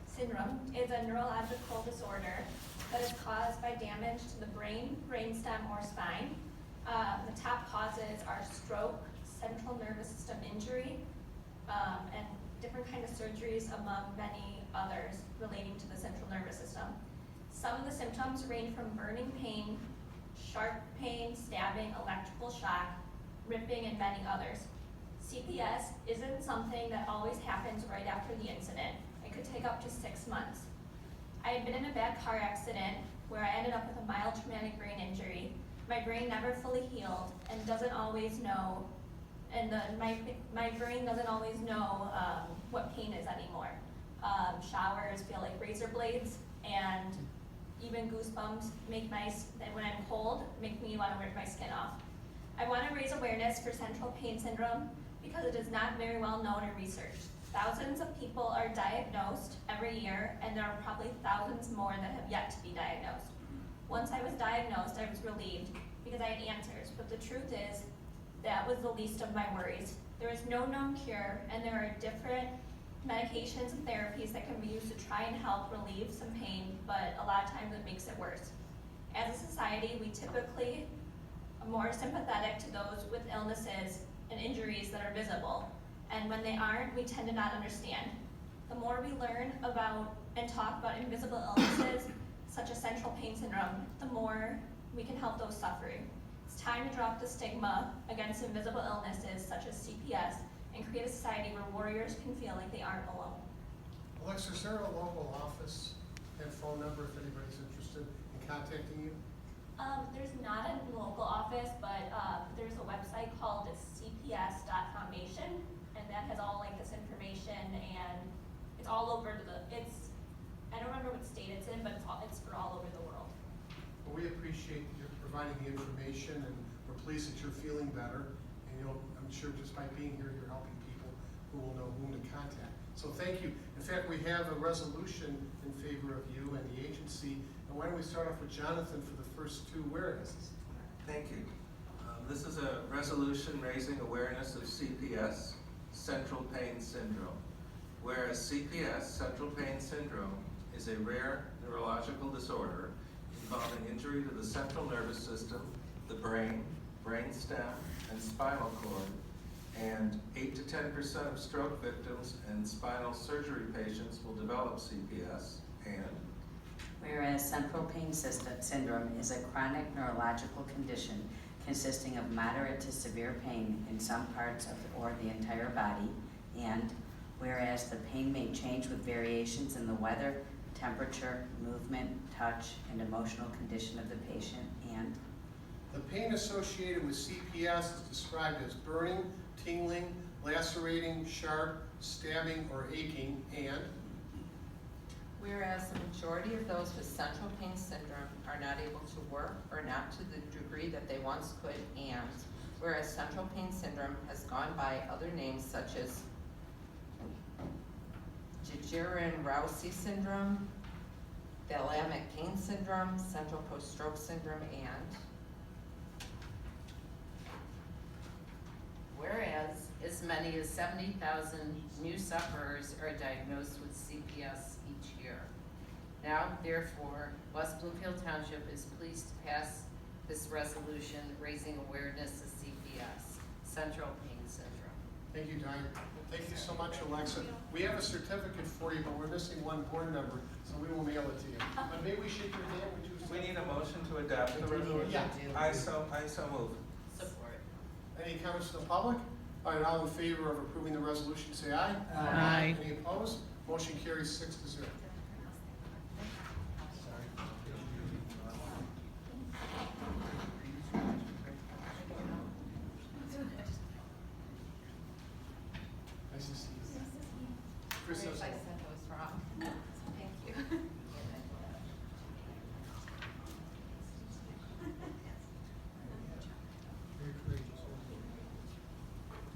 syndrome is a neurological disorder that is caused by damage to the brain, brainstem, or spine. The top causes are stroke, central nervous system injury, and different kind of surgeries among many others relating to the central nervous system. Some of the symptoms range from burning pain, sharp pain, stabbing, electrical shock, ripping, and many others. CPS isn't something that always happens right after the incident. It could take up to 6 months. I had been in a bad car accident where I ended up with a mild traumatic brain injury. My brain never fully healed and doesn't always know, and my brain doesn't always know what pain is anymore. Showers feel like razor blades, and even goosebumps when I'm cold, make me want to rip my skin off. I want to raise awareness for central pain syndrome because it is not very well known or researched. Thousands of people are diagnosed every year, and there are probably thousands more that have yet to be diagnosed. Once I was diagnosed, I was relieved because I had answers, but the truth is that was the least of my worries. There is no known cure, and there are different medications and therapies that can be used to try and help relieve some pain, but a lot of times it makes it worse. As a society, we typically are more sympathetic to those with illnesses and injuries that are visible, and when they aren't, we tend to not understand. The more we learn about and talk about invisible illnesses, such as central pain syndrome, the more we can help those suffering. It's time to drop the stigma against invisible illnesses such as CPS and create a society where warriors can feel like they aren't alone. Alexa, is there a local office and phone number if anybody's interested in contacting you? There's not a local office, but there's a website called cps.foundation, and that has all like this information, and it's all over I don't remember what state it's in, but it's for all over the world. Well, we appreciate you providing the information, and we're pleased that you're feeling better. And I'm sure just by being here, you're helping people who will know whom to contact. So thank you. In fact, we have a resolution in favor of you and the agency. And why don't we start off with Jonathan for the first two whereases? Thank you. This is a resolution raising awareness of CPS, central pain syndrome. Whereas CPS, central pain syndrome, is a rare neurological disorder involving injury to the central nervous system, the brain, brainstem, and spinal cord, and 8 to 10% of stroke victims and spinal surgery patients will develop CPS, and whereas central pain syndrome is a chronic neurological condition consisting of moderate to severe pain in some parts of or the entire body, and whereas the pain may change with variations in the weather, temperature, movement, touch, and emotional condition of the patient, and the pain associated with CPS is described as burning, tingling, lacerating, sharp, stabbing, or aching, and whereas the majority of those with central pain syndrome are not able to work or not to the degree that they once could, and whereas central pain syndrome has gone by other names such as Dejerine-Roussy syndrome, thalamic pain syndrome, central post-stroke syndrome, and whereas as many as 70,000 new sufferers are diagnosed with CPS each year. Now, therefore, West Bloomfield Township is pleased to pass this resolution raising awareness of CPS, central pain syndrome. thank you, Diane. Thank you so much, Alexa. We have a certificate for you, but we're missing one board member, so we will mail it to you. But maybe we shake your hand. we need a motion to adopt the resolution. Yeah. I so move. Support. Any comments from the public? All right, all in favor of approving the resolution, say aye. Aye. Any opposed? Motion carries 6-0. Nice to see you. Chris, I said those wrong. Thank you.